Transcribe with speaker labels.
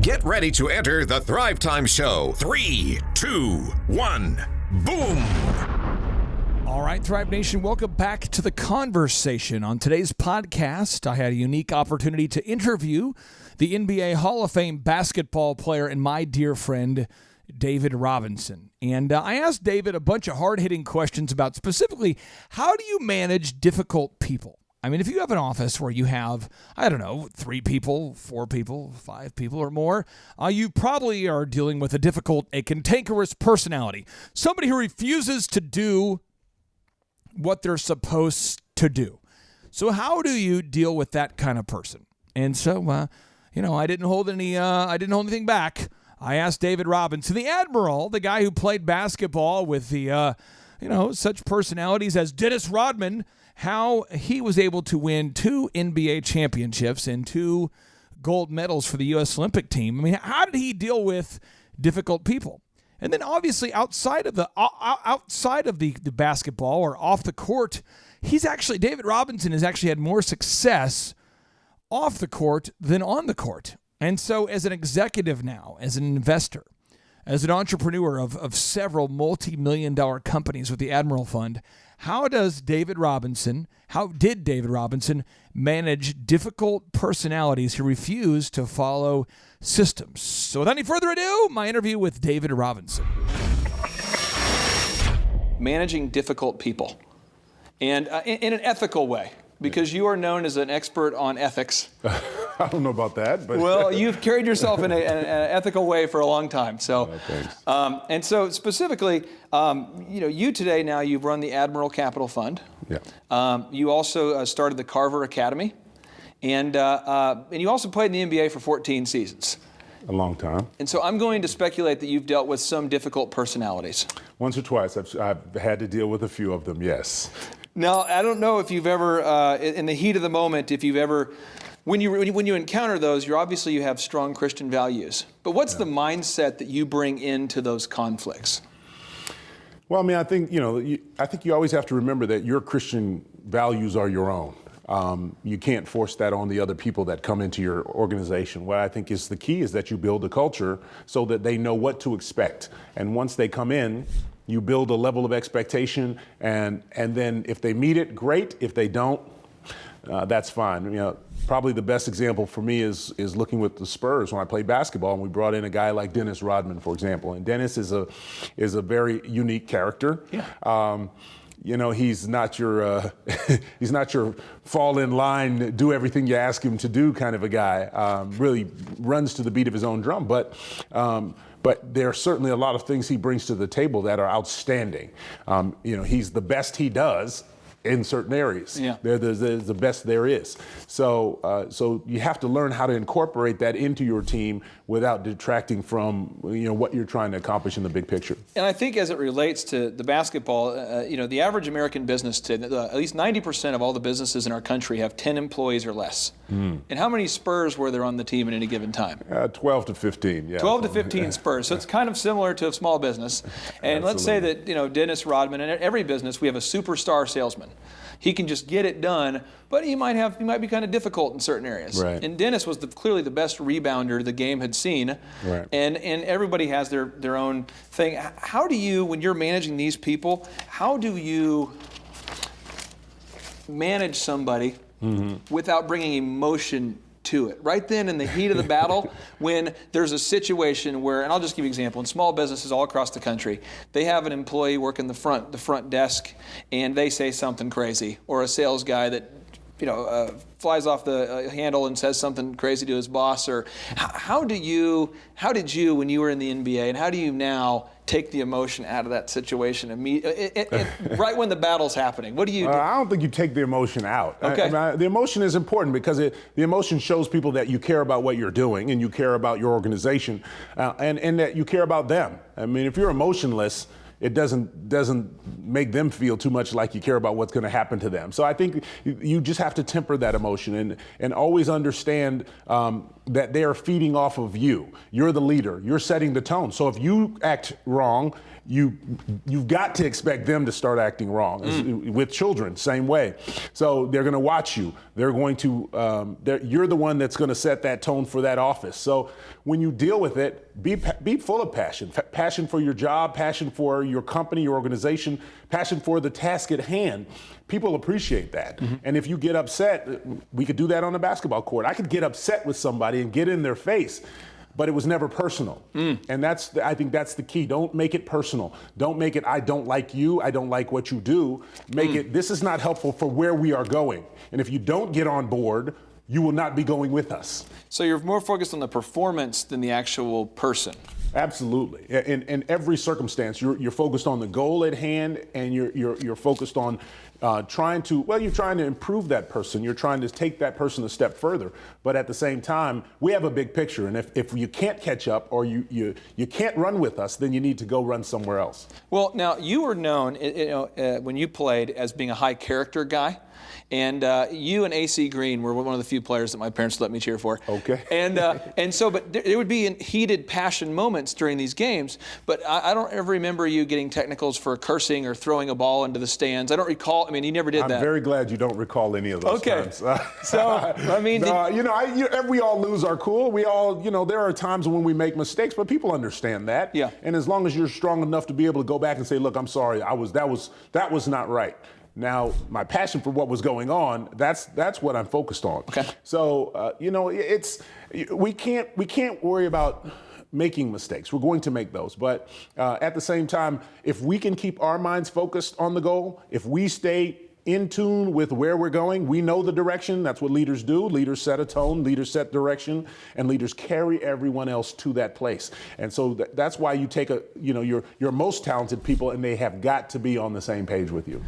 Speaker 1: Get ready to enter the Thrivetime Show. 3, 2, 1, boom!
Speaker 2: All right, Thrive Nation, welcome back to the conversation. On today's podcast, I had a unique opportunity to interview the NBA Hall of Fame basketball player and my dear friend, David Robinson. And I asked David a bunch of hard-hitting questions about specifically, how do you manage difficult people? I mean, if you have an office where you have, 3 people, 4 people, 5 people or more, you probably are dealing with a cantankerous personality. Somebody who refuses to do what they're supposed to do. So how do you deal with that kind of person? And so, I didn't hold anything back. I asked David Robinson, the Admiral, the guy who played basketball with the, such personalities as Dennis Rodman, how he was able to win 2 NBA championships and 2 gold medals for the U.S. Olympic team. I mean, how did he deal with difficult people? And then obviously outside of the basketball or off the court, David Robinson has actually had more success off the court than on the court. And so as an executive now, as an investor, as an entrepreneur of several multi-million-dollar companies with the Admiral Fund, how did David Robinson manage difficult personalities who refuse to follow systems? So without any further ado, my interview with David Robinson.
Speaker 3: Managing difficult people, and in an ethical way, because you are known as an expert on ethics.
Speaker 4: I don't know about that, but
Speaker 3: well, you've carried yourself in an ethical way for a long time. So,
Speaker 4: thanks.
Speaker 3: And so specifically, you today now you've run the Admiral Capital Fund.
Speaker 4: Yeah.
Speaker 3: You also started the Carver Academy, and you also played in the NBA for 14 seasons.
Speaker 4: A long time.
Speaker 3: And so I'm going to speculate that you've dealt with some difficult personalities.
Speaker 4: Once or twice, I've had to deal with a few of them. Yes.
Speaker 3: Now, I don't know if you've ever, in the heat of the moment, when you encounter those, you have strong Christian values. But what's the mindset that you bring into those conflicts?
Speaker 4: Well, I mean, I think you always have to remember that your Christian values are your own. You can't force that on the other people that come into your organization. What I think is the key is that you build a culture so that they know what to expect. And once they come in, you build a level of expectation, and then if they meet it, great. If they don't, that's fine. Probably the best example for me is looking with the Spurs when I played basketball, and we brought in a guy like Dennis Rodman, for example. And Dennis is a very unique character. Yeah. He's not your he's not your fall in line, do everything you ask him to do kind of a guy. Really runs to the beat of his own drum, but there are certainly a lot of things he brings to the table that are outstanding. He's the best he does in certain areas. Yeah. They're the best there is. So you have to learn how to incorporate that into your team without detracting from what you're trying to accomplish in the big picture.
Speaker 3: And I think as it relates to the basketball, the average American business today, at least 90% of all the businesses in our country have 10 employees or less. Mm. And how many Spurs were there on the team at any given time?
Speaker 4: 12 to 15. Yeah.
Speaker 3: 12 to 15 Spurs. So it's kind of similar to a small business. And let's say that Dennis Rodman, and in every business we have a superstar salesman. He can just get it done, but he might be kind of difficult in certain areas.
Speaker 4: Right.
Speaker 3: And Dennis was clearly the best rebounder the game had seen.
Speaker 4: Right.
Speaker 3: And everybody has their own thing. How do you, when you're managing these people, how do you manage somebody without bringing emotion to it? Right then in the heat of the battle, when there's a situation where, and I'll just give you an example, in small businesses all across the country, they have an employee working the front desk and they say something crazy, or a sales guy that flies off the handle and says something crazy to his boss. Or how did you when you were in the NBA, and how do you now take the emotion out of that situation right when the battle's happening? What do you do?
Speaker 4: I don't think you take the emotion out.
Speaker 3: Okay.
Speaker 4: The emotion is important because the emotion shows people that you care about what you're doing and you care about your organization and that you care about them. I mean, if you're emotionless, it doesn't make them feel too much like you care about what's going to happen to them. So I think you just have to temper that emotion and always understand that they are feeding off of you. You're the leader. You're setting the tone. So if you act wrong, you've got to expect them to start acting wrong. With children, same way. So they're going to watch you. They're going to. You're the one that's going to set that tone for that office. So when you deal with it, be full of passion. Passion for your job, passion for your company, your organization, passion for the task at hand. People appreciate that. And if you get upset, we could do that on the basketball court. I could get upset with somebody and get in their face, but it was never personal. And I think that's the key. Don't make it personal. Don't make it, I don't like you, I don't like what you do. Make it, this is not helpful for where we are going. And if you don't get on board, you will not be going with us.
Speaker 3: So you're more focused on the performance than the actual person.
Speaker 4: Absolutely. In every circumstance, you're focused on the goal at hand, and you're focused on trying to improve that person. You're trying to take that person a step further. But at the same time, we have a big picture, and if you can't catch up or you can't run with us, then you need to go run somewhere else. Well,
Speaker 3: now you were known, when you played, as being a high character guy. And you and AC Green were one of the few players that my parents let me cheer for.
Speaker 4: Okay.
Speaker 3: But there would be heated passion moments during these games. But I don't ever remember you getting technicals for cursing or throwing a ball into the stands. I don't recall. I mean, you never did that.
Speaker 4: I'm very glad you don't recall any of those times.
Speaker 3: So, I mean,
Speaker 4: we all lose our cool. We all, there are times when we make mistakes, but people understand that.
Speaker 3: Yeah.
Speaker 4: And as long as you're strong enough to be able to go back and say, look, I'm sorry, that was not right. Now, my passion for what was going on, that's what I'm focused on.
Speaker 3: Okay.
Speaker 4: So, we can't worry about making mistakes. We're going to make those. But at the same time, if we can keep our minds focused on the goal, if we stay in tune with where we're going, we know the direction. That's what leaders do. Leaders set a tone, leaders set direction, and leaders carry everyone else to that place. And so that's why you take your most talented people, and they have got to be on the same page with you.